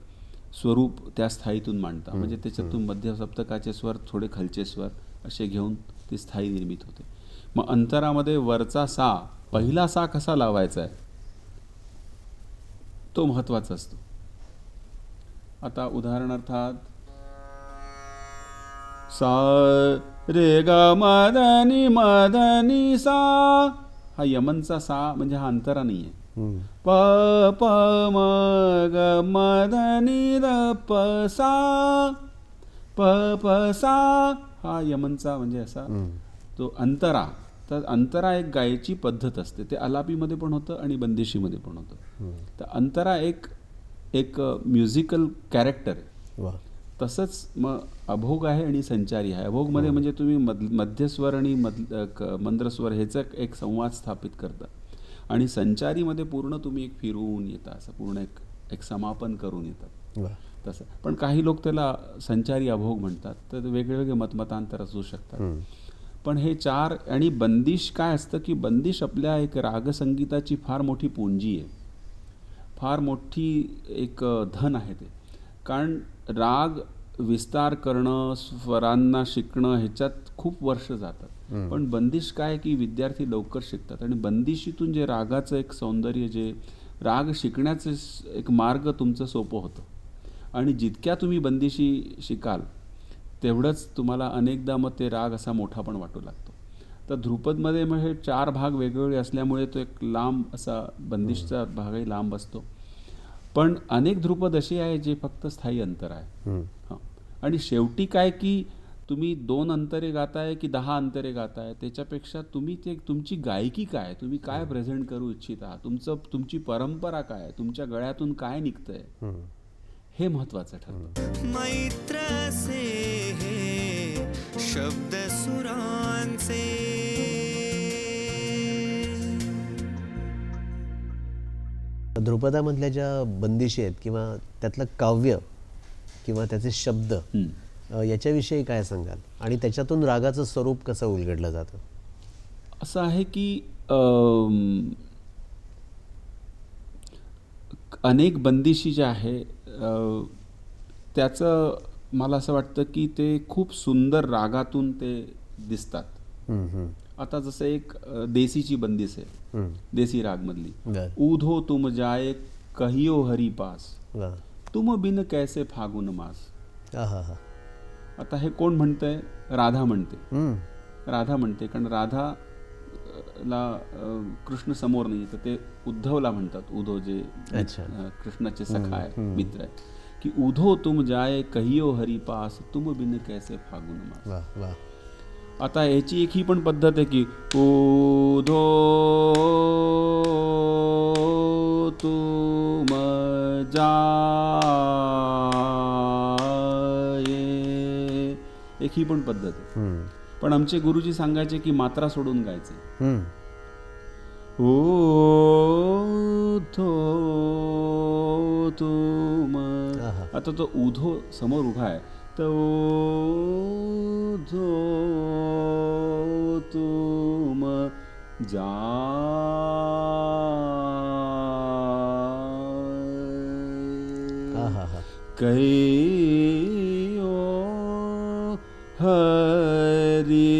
स्वरूप त्या स्थायीतून मांडता. म्हणजे त्याच्यातून मध्य सप्तकाचे स्वर, थोडे खालचे स्वर असे घेऊन ती स्थायी निर्मित होते. मग अंतरामध्ये वरचा सा, पहिला सा कसा लावायचा आहे तो महत्त्वाचा असतो. आता उदाहरणार्थात सा रे ग मदनी मदनी सा, हा यमनचा सा म्हणजे हा अंतरा नाही आहे. प प म ग मदनी र प सा, प प सा हा यमनचा म्हणजे असा तो अंतरा. तर अंतरा एक गायची पद्धत असते. ते आलापीमध्ये पण होतं आणि बंदिशीमध्ये पण होतं. तर अंतरा एक म्युझिकल कॅरेक्टर आहे. वा. तसंच मग अभोग आहे आणि संचारी आहे. अभोगमध्ये म्हणजे तुम्ही मध्यस्वर आणि मंद्रस्वर ह्याचा एक संवाद स्थापित करता आणि संचारीमध्ये पूर्ण तुम्ही एक फिरवून येता, असं पूर्ण एक समापन करून येतात. वा. तसं पण काही लोक त्याला संचारी अभोग म्हणतात. तर वेगवेगळे मतमतांतर असू शकतात. पण हे 4 आणि बंदिश काय असतं की बंदिश आपल्या एक रागसंगीताची फार मोठी पुंजी आहे, फार मोठी एक धन आहे ते. कारण राग विस्तार करणं, स्वरांना शिकणं ह्याच्यात खूप वर्ष जातात. पण बंदिश काय की विद्यार्थी लवकर शिकतात आणि बंदिशीतून जे रागाचं एक सौंदर्य, जे राग शिकण्याचं एक मार्ग तुमचं सोपं होतं. आणि जितक्या तुम्ही बंदिशी शिकाल तेवढंच तुम्हाला अनेकदा मग ते राग असा मोठा पण वाटू लागतो. तर ध्रुपदमध्ये मग हे 4 भाग वेगवेगळे असल्यामुळे तो एक लांब असा बंदिशचा भागही लांब असतो. पण अनेक ध्रुपद असे आहे जे फक्त स्थायी अंतर आहे. हां. आणि शेवटी काय की तुम्ही 2 अंतरे गाताय की 10 अंतरे गाताय त्याच्यापेक्षा तुम्ही ते तुमची गायकी काय, तुम्ही काय प्रेझेंट करू इच्छिता, तुमची परंपरा काय, तुमच्या गळ्यातून काय निघतंय हे महत्त्वाचं ठरतं. मैत्रसे हे शब्द सुरांचे. ध्रुपदामधल्या ज्या बंदिशी आहेत किंवा त्यातलं काव्य किंवा त्याचे शब्द, याच्याविषयी काय सांगाल आणि त्याच्यातून रागाचं स्वरूप कसं उलगडलं जातं? असं आहे की अनेक बंदिशी ज्या आहे त्याचं मला असं वाटतं की ते खूप सुंदर रागातून ते दिसतात. आता जसं एक देसीची बंदिश आहे, देसी रागमधली, बरं. ऊधो तुम जाए कहियो हरी पास, वा. तुम बिन कैसे फागुन मास. हा. आता हे कोण म्हणतंय? राधा म्हणते. राधा म्हणते कारण राधा ला कृष्ण समोर नाही तर ते उद्धवला म्हणतात. उद्धव जे कृष्णाचे सखा आहे, मित्र आहे, की उधो तुम जाए कहियो हरी पास, तुम बिन कैसे फागुन मास. वा वा. आता याची एक ही पण पद्धत आहे की उधो तुम जाए, एक ही पण पद्धत आहे. पण आमचे गुरुजी सांगायचे की मात्रा सोडून गायचे. उधो तुम, आता तो उधो समोर उभा आहे तर उधो तुम जाए कहियो हरी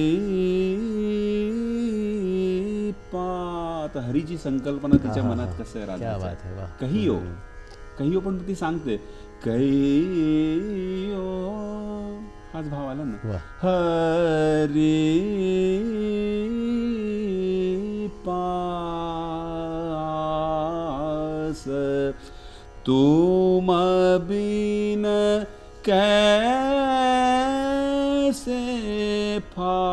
पात. हरीची संकल्पना तिच्या मनात कसं आहे राधा, कहियो कहियो पण ती सांगते कहियो, हाच भाव आला ना. हरी पास तुम बिन कैसे फागुन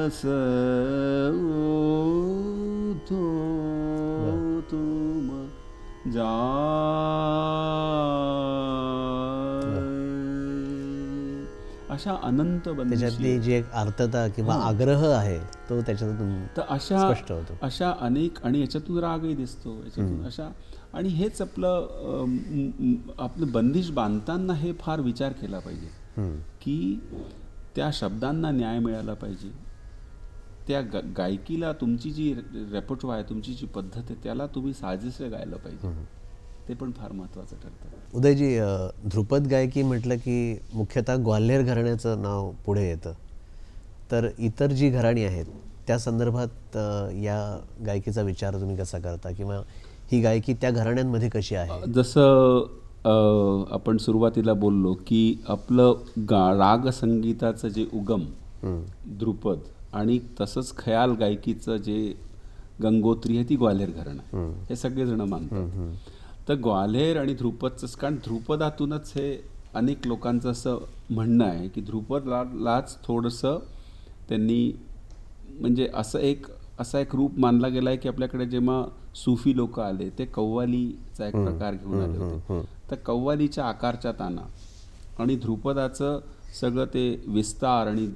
मास, उधो तुम जाए. अशा अनंत त्याच्यातली जी एक अर्थता किंवा आग्रह आहे तो त्याच्यातून तर स्पष्ट होतो. अशा अनेक, आणि याच्यातून रागही दिसतो याच्यातून अशा. आणि हेच आपलं बंदिश बांधताना हे फार विचार केला पाहिजे की त्या शब्दांना न्याय मिळाला पाहिजे, त्या गायकीला तुमची जी रेपर्टोर आहे, तुमची जी पद्धत आहे त्याला तुम्ही साजेसं गायला पाहिजे. ते पण फार महत्त्वाचं ठरतं. उदयजी, ध्रुपद गायकी म्हटलं की मुख्यतः ग्वाल्हेर घराण्याचं नाव पुढे येतं. तर इतर जी घराणी आहेत त्या संदर्भात या गायकीचा विचार तुम्ही कसा करता किंवा ही गायकी त्या घराण्यांमध्ये कशी आहे? जसं आपण सुरुवातीला बोललो की आपलं रागसंगीताचं जे उगम ध्रुपद आणि तसंच खयाल गायकीचं जे गंगोत्री आहे ती ग्वाल्हेर घराणं, हे सगळेजण मानतात. तर ग्वाल्हेर आणि ध्रुपदचं, कारण ध्रुपदातूनच हे अनेक लोकांचं असं म्हणणं आहे की ध्रुपदलाच थोडंसं त्यांनी म्हणजे असा एक रूप मानला गेला आहे की आपल्याकडे जेव्हा सुफी लोक आले ते कव्वालीचा एक प्रकार घेऊन आले होते. तर कव्वालीच्या आकारच्या ताना आणि ध्रुपदाचं सगळं ते विस्तार आणि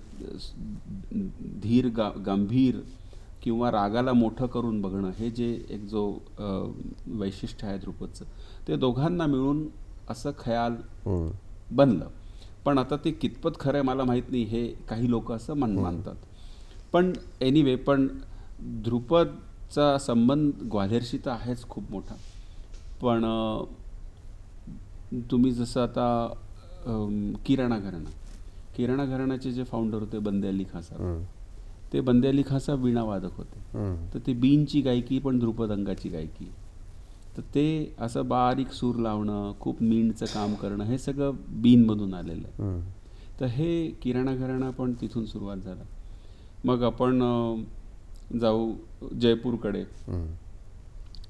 धीर गंभीर किंवा रागाला मोठं करून बघणं, हे जे एक जो वैशिष्ट्य आहे ध्रुपदचं, ते दोघांना मिळून असं खयाल बनलं. पण आता ते कितपत खरं आहे मला माहीत नाही, हे काही लोक असं मानतात. पण एनिवे, पण ध्रुपदचा संबंध ग्वाल्हेरशी तर आहेच खूप मोठा. पण तुम्ही जसं आता किराणा घराण्याचे जे फाउंडर होते बंदे अली खान साहेब, ते बंदे अली खान साहेब वीणावादक होते. तर ते बीनची गायकी पण ध्रुपद अंगाची गायकी. तर ते असं बारीक सूर लावणं, खूप मींडचं काम करणं, हे सगळं बीनमधून आलेलं आहे. तर हे किराणा घराणा पण तिथून सुरुवात झाला. मग आपण जाऊ जयपूरकडे.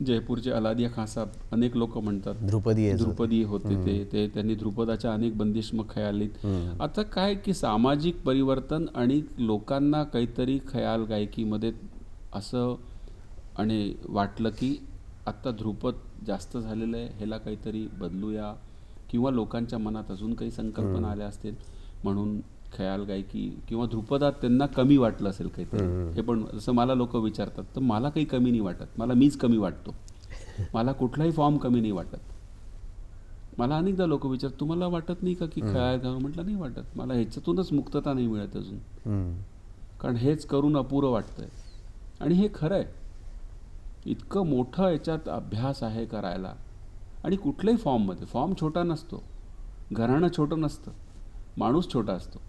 जयपूरचे अलादिया खान साहेब, अनेक लोक म्हणतात ध्रुपदी होते. ते त्यांनी ध्रुपदाच्या अनेक बंदिशमग खयालीत. आता काय की सामाजिक परिवर्तन आणि लोकांना काहीतरी खयाल गायकीमध्ये असं आणि वाटलं की आत्ता ध्रुपद जास्त झालेलं आहे, ह्याला काहीतरी बदलूया, किंवा लोकांच्या मनात अजून काही संकल्पना आल्या असतील म्हणून खयाल गायकी, किंवा ध्रुपदात त्यांना कमी वाटलं असेल काहीतरी. हे पण जसं मला लोक विचारतात, तर मला काही कमी नाही वाटत, मला मीच कमी वाटतो. मला कुठलाही फॉर्म कमी नाही वाटत. मला अनेकदा लोक विचारतात, तुम्हाला वाटत नाही का की खयाल गावं? म्हटलं नाही वाटत. मला ह्याच्यातूनच मुक्तता नाही मिळत अजून, कारण हेच करून अपुरं वाटतंय. आणि हे खरं आहे, इतकं मोठं याच्यात अभ्यास आहे करायला. आणि कुठल्याही फॉर्ममध्ये, फॉर्म छोटा नसतो, घराणं छोटं नसतं, माणूस छोटा असतो.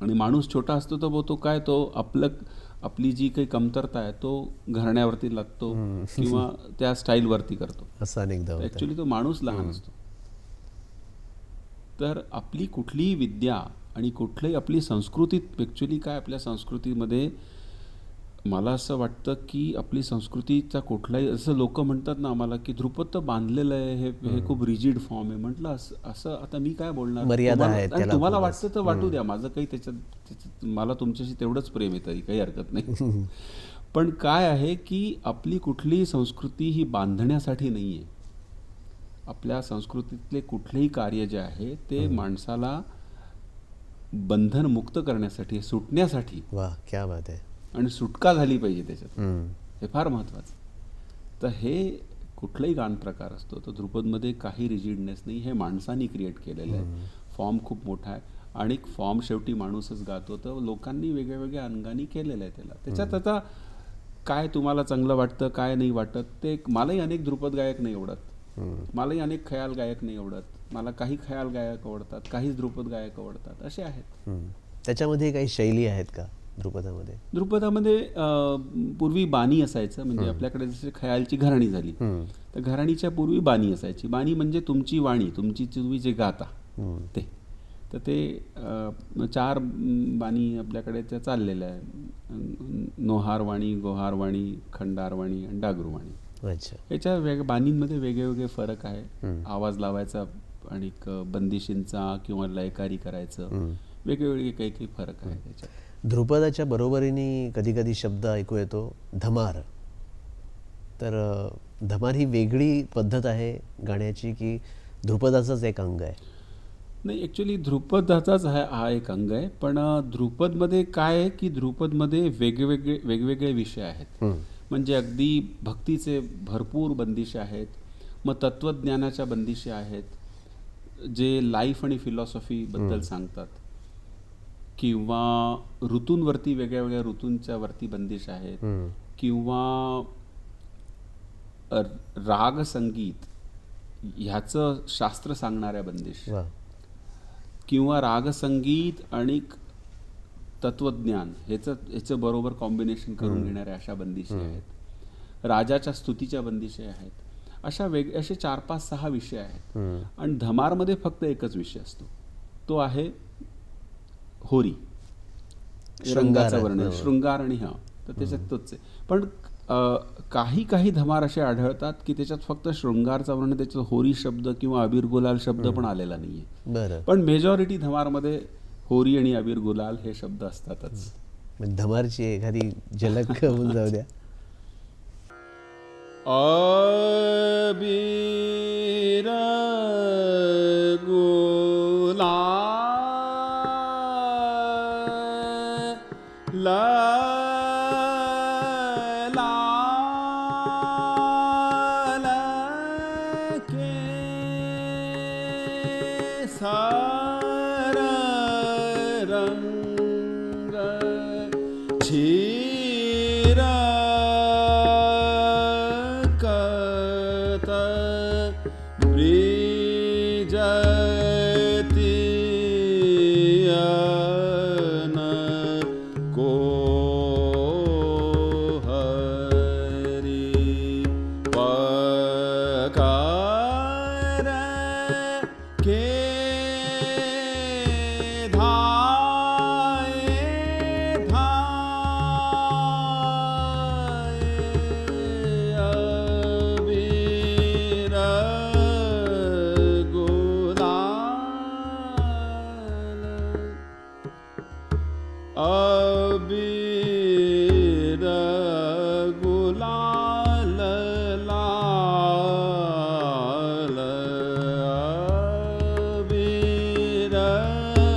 आणि माणूस छोटा असतो तर तो काय, तो आपली जी काही कमतरता आहे तो घराण्यावरती लागतो किंवा त्या स्टाईलवरती करतो. असं अनेकदा ॲक्च्युली तो माणूस लहान असतो. तर आपली कुठलीही विद्या आणि कुठलीही आपली संस्कृतीत, ॲक्च्युली काय आपल्या संस्कृतीमध्ये मला असं वाटतं की आपली संस्कृतीचा कुठलाही, असं लोक म्हणतात ना आम्हाला की ध्रुपद तर बांधलेलं आहे, हे खूप रिजिड फॉर्म आहे. म्हटलं असं आता मी काय बोलणार, मर्यादा आहेत त्याला. तुम्हाला वाटतं तर वाटू द्या, माझं काही त्याच्यात मला तुमच्याशी तेवढंच प्रेम आहे, तरी काही हरकत नाही. पण काय आहे की आपली कुठलीही संस्कृती ही बांधण्यासाठी नाही आहे. आपल्या संस्कृतीतले कुठलेही कार्य जे आहे ते माणसाला बंधनमुक्त करण्यासाठी, सुटण्यासाठी. वाह, क्या बात आहे. आणि सुटका झाली पाहिजे त्याच्यात, हे फार महत्त्वाचं. तर हे कुठलाही गान प्रकार असतो, तर ध्रुपदमध्ये काही रिजिडनेस नाही, हे माणसांनी क्रिएट केलेलं आहे. फॉर्म खूप मोठा आहे आणि फॉर्म शेवटी माणूसच गातो, तर लोकांनी वेगळ्या वेगळ्या अंगाने केलेलं आहे त्याला. त्याच्यात आता काय तुम्हाला चांगलं वाटतं काय नाही वाटत, ते मलाही अनेक ध्रुपद गायक नाही आवडत, मलाही अनेक खयाल गायक नाही आवडत, मला काही खयाल गायक आवडतात, काहीच ध्रुपद गायक आवडतात, असे आहेत. त्याच्यामध्ये काही शैली आहेत का ध्रुपदामध्ये? पूर्वी बानी असायचं, म्हणजे आपल्याकडे जसे खयालची घराणी झाली, तर घराणीच्या पूर्वी बानी असायची. बानी म्हणजे तुमची वाणी, तुम्ही जे गाता ते. तर ते 4 बानी आपल्याकडे त्या चाललेल्या आहे: नोहारवाणी, गोहारवाणी, खंडारवाणी आणि डागरूवाणी. याच्या बाणींमध्ये वेगळे फरक आहे. आवाज लावायचा आणि बंदिशींचा किंवा लयकारी करायचं, वेगवेगळे काही फरक आहे त्याच्यात. ध्रुपदाच्या बरोबरीने कधी कधी शब्द ऐकू येतो धमार. तर धमार ही वेगळी पद्धत आहे गाण्याची की ध्रुपदाचंच एक अंग आहे? नाही, ॲक्च्युली ध्रुपदाचाच हा एक अंग आहे. पण ध्रुपदमध्ये काय आहे की ध्रुपदमध्ये वेगवेगळे विषय आहेत. म्हणजे अगदी भक्तीचे भरपूर बंदिशे आहेत, मग तत्त्वज्ञानाच्या बंदिशे आहेत, जे लाईफ आणि फिलॉसॉफीबद्दल सांगतात, किंवा ऋतूंवरती वेगळ्या ऋतूंच्या वरती बंदिश आहेत, किंवा राग संगीत ह्याचं शास्त्र सांगणाऱ्या बंदिश, किंवा रागसंगीत आणि तत्वज्ञान ह्याचं बरोबर कॉम्बिनेशन करून घेणाऱ्या अशा बंदिशे आहेत. राजाच्या स्तुतीच्या बंदिशे आहेत. असे 4, 5, 6 विषय आहेत. आणि धमारमध्ये फक्त एकच विषय असतो, तो आहे होरी, रंगाचं वर्णन, शृंगार. आणि तर त्याच्यात तोच आहे. पण काही धमार असे आढळतात की त्याच्यात फक्त शृंगारचा वर्णन, त्याच्यात होरी शब्द किंवा अबीर गुलाल शब्द पण आलेला नाहीये. पण मेजॉरिटी धमारमध्ये होरी आणि अबीर गुलाल हे शब्द असतातच. धमारची एखादी झलक होऊन जाऊ द्या. अबीर गुलाल रंग छिरकत ब्रिजतियन को हरि पकार के धाये धाये अबीर गुलाल अबीर गुलाल लाल अबीर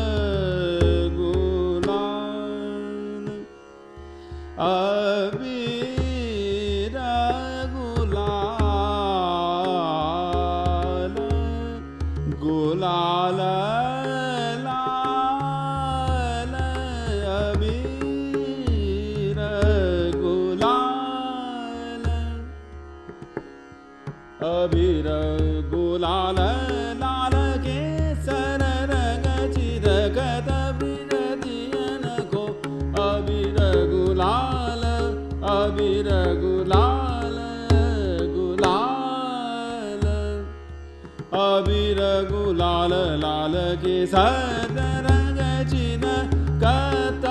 गुलाल अबीर गुलाल गुलाल लाल अबीर गुलाल अबीर गुलाल लाल केसर रंग चिरकत ब्रिजतियन को अबीर गुलाल अबीर गुलाल गुलाल अबीर गुलाल लाल केसर रंग चिरकत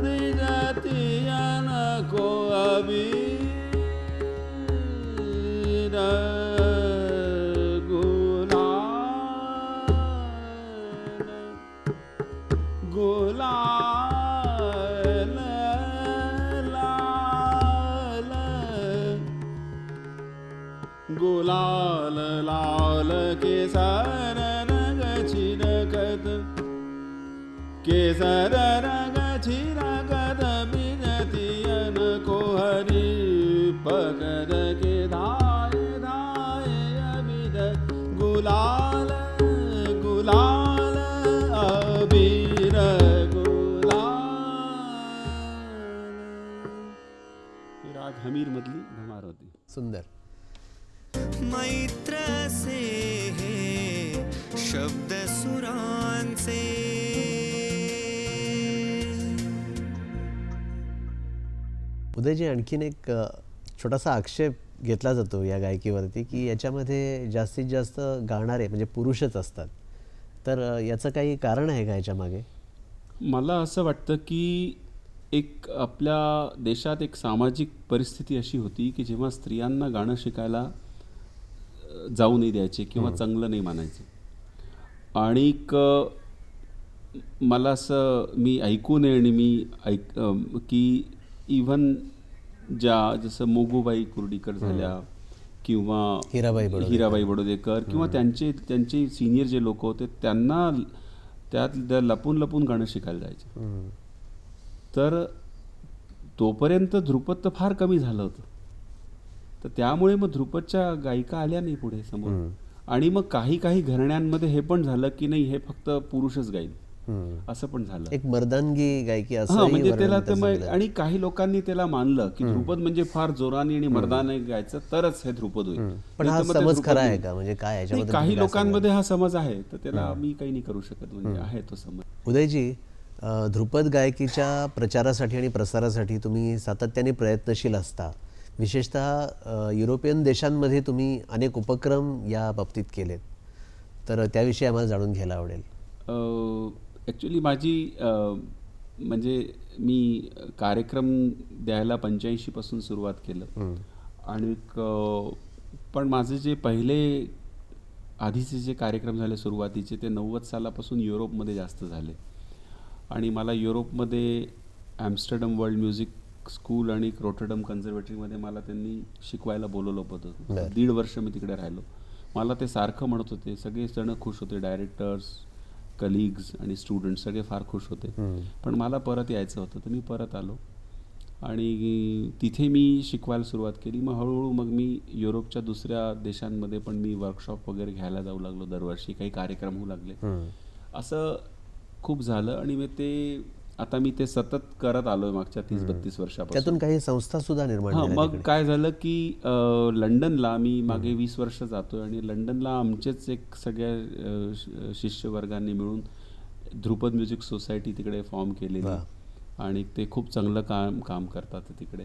ब्रिजतियन को अबीर गुलाल गुलाल लाल गुलाल लाल केसर रंग छिरकत केसर रंग छिरकत ब्रिजतियन को हरि पकड़ के धाये धाये अबीर गुलाल गुलाल अबीर गुलाल. ही राग हमीर मधली धमार होती. सुंदर. मैत्र से शब्द सुरांचे उदयजी, आणखीन एक छोटासा आक्षेप घेतला जातो या गायकीवरती की याच्यामध्ये जास्तीत जास्त गाणारे म्हणजे पुरुषच असतात. तर याचं काही कारण आहे का याच्यामागे? मला असं वाटतं की एक आपल्या देशात एक सामाजिक परिस्थिती अशी होती की जेव्हा स्त्रियांना गाणं शिकायला जाऊ नाही द्यायचे किंवा चांगलं नाही मानायचे. आणि मला असं मी ऐकून आहे आणि मी की इव्हन जसं मोगूबाई कुर्डीकर झाल्या किंवा हिराबाई बडोदेकर किंवा त्यांचे सिनियर जे लोक होते त्यांना त्यात लपून लपून गाणं शिकायला जायचे. तर तोपर्यंत ध्रुपद तर फार कमी झालं होतं. तर त्यामुळे मग ध्रुपदच्या गायिका आल्या नाही पुढे समोर. आणि मग काही घराण्यांमध्ये हे पण झालं की नाही हे फक्त पुरुषच गाईल असं पण झालं. एक मर्दानगी गायकी म्हणजे त्याला आणि काही लोकांनी त्याला मानलं की ध्रुपद म्हणजे फार जोराने आणि मर्दाने गायचं तरच हे ध्रुपद होईल. पण हा समज खरा आहे का? म्हणजे काय याच्यामध्ये काही लोकांमध्ये हा समज आहे, तर त्याला मी काही नाही करू शकत. म्हणजे आहे तो समज. उदयजी, ध्रुपद गायकीच्या प्रचारासाठी आणि प्रसारासाठी तुम्ही सातत्याने प्रयत्नशील असता. विशेषतः युरोपियन देशांमध्ये तुम्ही अनेक उपक्रम या बाबतीत केलेत. तर त्याविषयी आम्हाला जाणून घ्यायला आवडेल. ॲक्च्युली माझी म्हणजे मी कार्यक्रम द्यायला 85 पासून सुरुवात केलं. आणि पण माझे जे पहिले आधीचे जे कार्यक्रम झाले सुरुवातीचे ते 90 सालापासून युरोपमध्ये जास्त झाले. आणि मला युरोपमध्ये ॲम्स्टरडम वर्ल्ड म्युझिक स्कूल आणि रॉटरडम कन्झर्वेटरीमध्ये मला त्यांनी शिकवायला बोलवलं होतं. 1.5 वर्ष मी तिकडे राहिलो. मला ते सारखं म्हणत होते, सगळे जण खुश होते, डायरेक्टर्स, कलिग्स आणि स्टुडंट्स सगळे फार खुश होते. पण मला परत यायचं होतं, तर मी परत आलो आणि तिथे मी शिकवायला सुरुवात केली. मग हळूहळू मग मी युरोपच्या दुसऱ्या देशांमध्ये पण मी वर्कशॉप वगैरे घ्यायला जाऊ लागलो. दरवर्षी काही कार्यक्रम होऊ लागले. असं खूप झालं आणि मग ते आता मी ते सतत करत आलोय मागच्या 30-32 वर्षापासून. त्यातून काही संस्था सुद्धा निर्माण हां, झाल्या मग तिकडे. काय झालं की लंडनला मी मागे 20 वर्ष जातोय आणि लंडनला आमचेच एक सगळ्या शिष्यवर्गांनी मिळून ध्रुपद म्युझिक सोसायटी तिकडे फॉर्म केलेली वा. आणि ते खूप चांगलं काम करतात तिकडे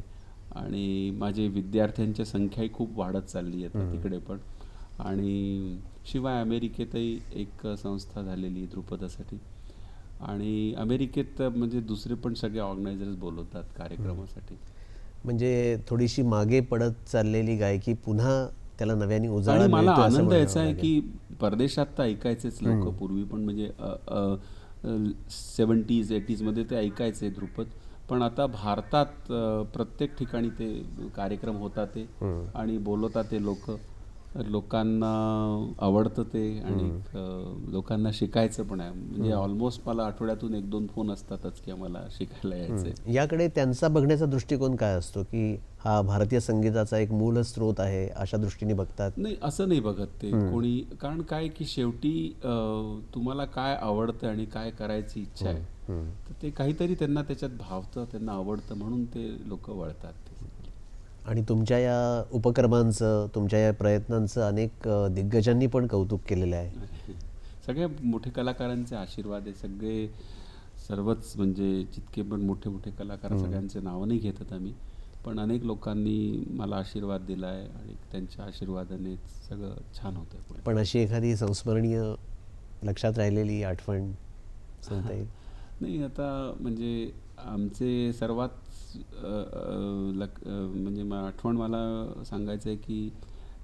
आणि माझे विद्यार्थ्यांची संख्याही खूप वाढत चालली आहे तिकडे पण. आणि शिवाय अमेरिकेतही एक संस्था झालेली ध्रुपदासाठी आणि अमेरिकेत म्हणजे दुसरे पण सगळे ऑर्गनायझर्स बोलवतात कार्यक्रमासाठी. म्हणजे थोडीशी मागे पडत चाललेली गायकी पुन्हा त्याला नव्याने उजाळा आणि मला मिळतोय असं आनंद म्हणावं याचा आहे लागेल. की परदेशात तर ऐकायचेच लोक पूर्वी पण म्हणजे 70s 80s मध्ये ते ऐकायचे ध्रुपद, पण आता भारतात प्रत्येक ठिकाणी ते कार्यक्रम होतात ते आणि बोलवतात ते लोकांना आवडतं ते आणि लोकांना शिकायचं पण आहे. म्हणजे ऑलमोस्ट मला आठवड्यातून 1-2 फोन असतातच की आम्हाला शिकायला यायचंय. याकडे त्यांचा बघण्याचा दृष्टिकोन काय असतो की हा भारतीय संगीताचा एक मूल स्रोत आहे अशा दृष्टीने बघतात? नाही, असं नाही बघत ते कोणी. कारण काय की शेवटी तुम्हाला काय आवडतं आणि काय करायची इच्छा आहे तर ते काहीतरी त्यांना त्याच्यात भावतं, त्यांना आवडतं म्हणून ते लोक वळतात. आणि तुमच्या या उपक्रमांचं, तुमच्या या प्रयत्नांचं अनेक दिग्गजांनी पण कौतुक केलेलं आहे. सगळ्या मोठे कलाकारांचे आशीर्वाद आहे. सर्वच म्हणजे जितके पण मोठे मोठे कलाकार सगळ्यांचे नावं नाही घेतात आम्ही, पण अनेक लोकांनी मला आशीर्वाद दिला आहे आणि त्यांच्या आशीर्वादाने सगळं छान होतं पुढे. पण अशी एखादी संस्मरणीय लक्षात राहिलेली आठवण सांगता येईल? नाही, आता म्हणजे आमचे सर्वात म्हणजे आठवण मला सांगायचं आहे की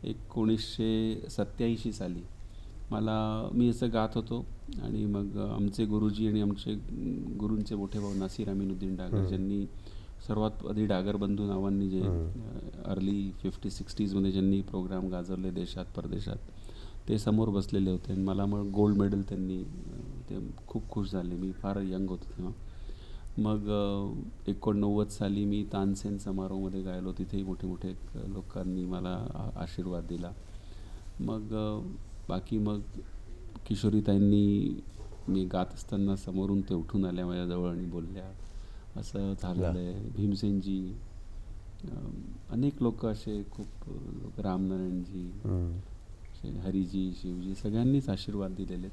1987 साली मी असं गात होतो आणि मग आमचे गुरुजी आणि आमचे गुरूंचे मोठे भाऊ नासिर अमीनुद्दीन डागर ज्यांनी सर्वात आधी डागर बंधू नावांनी जे अर्ली 50-60s मध्ये ज्यांनी प्रोग्राम गाजवले देशात परदेशात, ते समोर बसलेले होते आणि मला मग गोल्ड मेडल त्यांनी, ते खूप खुश झाले. मी फार यंग होतो तेव्हा. मग 89 साली मी तानसेन समारोहमध्ये गायलो, तिथेही मोठे मोठे लोकांनी मला आशीर्वाद दिला. मग बाकी मग किशोरीताईंनी मी गात असताना समोरून ते उठून आल्या माझ्याजवळ आणि बोलल्या, असं झालेलं आहे. भीमसेनजी, अनेक लोक असे खूप लोक, रामनारायणजी, हरिजी, शिवजी, सगळ्यांनीच आशीर्वाद दिलेले.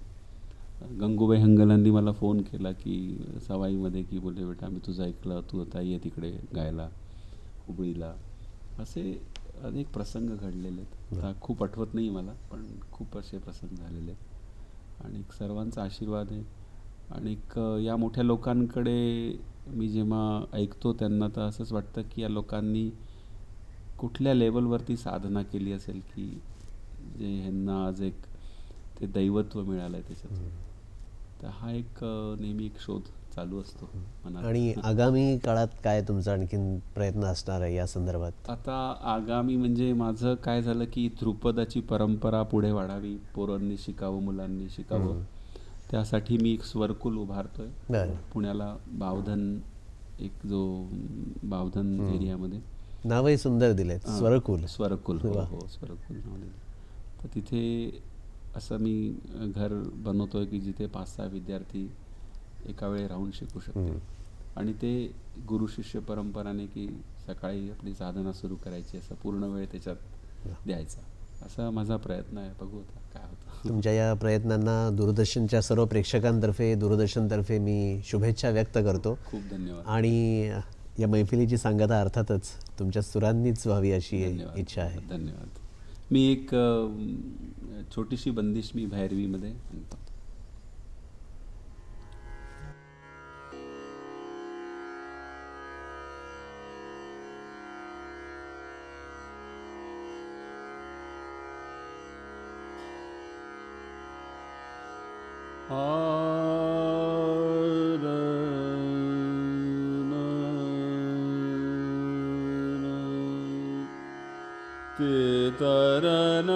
गंगूबाई हंगलांनी मला फोन केला की सवाईमध्ये की बोलले, बेटा मी तुझं ऐकलं, तू आता ये तिकडे गायला हुबळीला. असे अनेक प्रसंग घडलेले आहेत. आता खूप आठवत नाही मला, पण खूप असे प्रसंग झालेले आहेत आणि सर्वांचा आशीर्वाद आहे. आणि या मोठ्या लोकांकडे मी जेव्हा ऐकतो त्यांना तर असंच वाटतं की या लोकांनी कुठल्या लेवलवरती साधना केली असेल की जे ह्यांना आज एक ते दैवत्व मिळालं आहे त्याच्यात. तर हा एक नेहमी एक शोध चालू असतो मनात. आणि आगामी काळात काय तुमचा आणखीन प्रयत्न असणार आहे या संदर्भात? आता आगामी म्हणजे माझं काय झालं की ध्रुपदाची परंपरा पुढे वाढावी, पोरांनी शिकावं, मुलांनी शिकावं, त्यासाठी मी एक स्वरकुल उभारतोय पुण्याला. बावधन, एक जो बावधन एरियामध्ये. नावही सुंदर दिलेत, स्वरकुल. स्वरकुल, हो हो, स्वरकुल नाव दिलं. तर तिथे असं मी घर बनवतोय की जिथे 5-6 विद्यार्थी एका वेळी राहून शिकू शकतील आणि ते गुरु शिष्य परंपराने की सकाळी आपली साधना सुरू करायची, असं पूर्ण वेळ त्याच्यात द्यायचा, असा माझा प्रयत्न आहे. बघू आता काय होतं. तुमच्या या प्रयत्नांना दूरदर्शनच्या सर्व प्रेक्षकांतर्फे, दूरदर्शनतर्फे मी शुभेच्छा व्यक्त करतो. खूप धन्यवाद. आणि या मैफिलीची सांगता अर्थातच तुमच्या सुरांनीच व्हावी अशी धन्यवाद, इच्छा आहे. धन्यवाद. मी एक छोटीशी बंदिश मी भैरवीमध्ये म्हणतो. ते तरन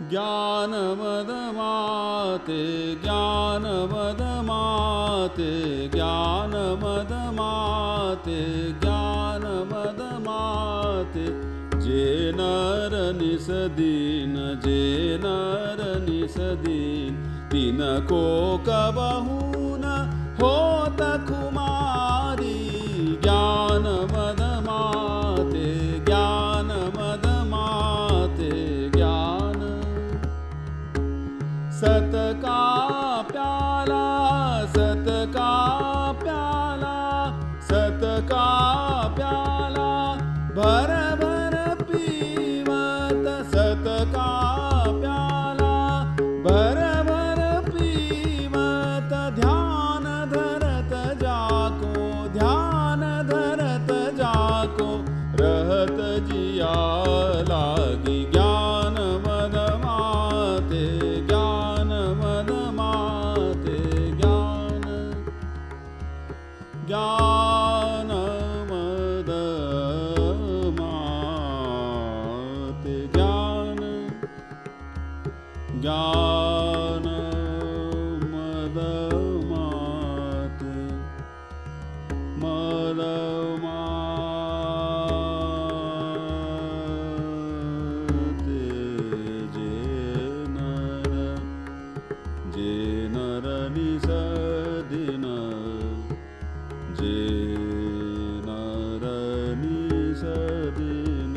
ज्ञानमदमात्मविद्या ज्ञानमद माते ज्ञानमद माते ज्ञानमद माते जे नर निसदीन जे नर निसदीन तिनको कबहून होत कुमारी ज्ञानमद माते ज्ञानमद माते ज्ञान सत का प्याला सत का प्याला सत का प्याला भर भर पीवत सत का प्याला भर भर पीवत ध्यान धरत जाको ध्यान धरत जाको रहत जिया लागी ज्ञान मद माते ज्ञान मद माते ज्ञान ज्ञान मद माते ज्ञान ज्ञान मद माते मद माते जे नर निसदिन जे नर निसदिन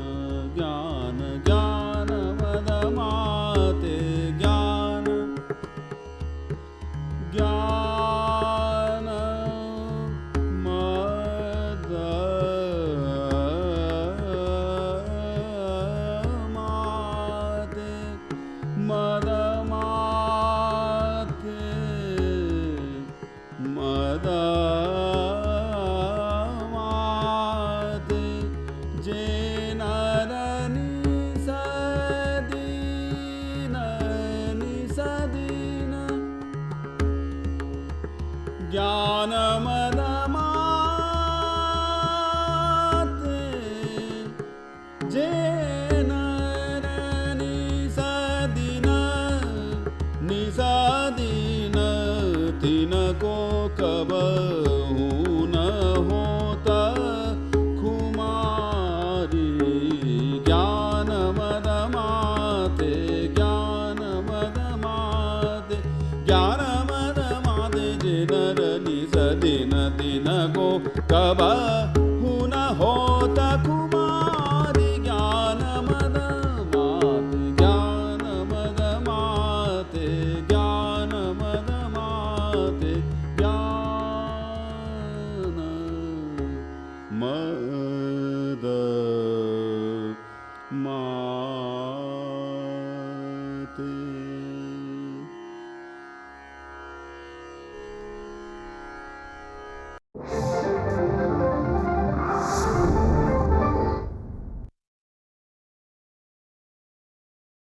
ज्ञान ज्ञान मद माते ज्ञान ज्ञान मद माते मद माते मद माते जे नर निसदीन निसदीन ज्ञान मद माते जे नर निसदीन निसदीन तिनको कबहून होत कुमारी ज्ञान मद माते ज्ञान मद माते ज्ञान मद माते जे नर निसदीन तिनको कबहून होत कुमारी ज्ञान मद माते ज्ञान मद माते ज्ञान मद माते ज्ञान मद माते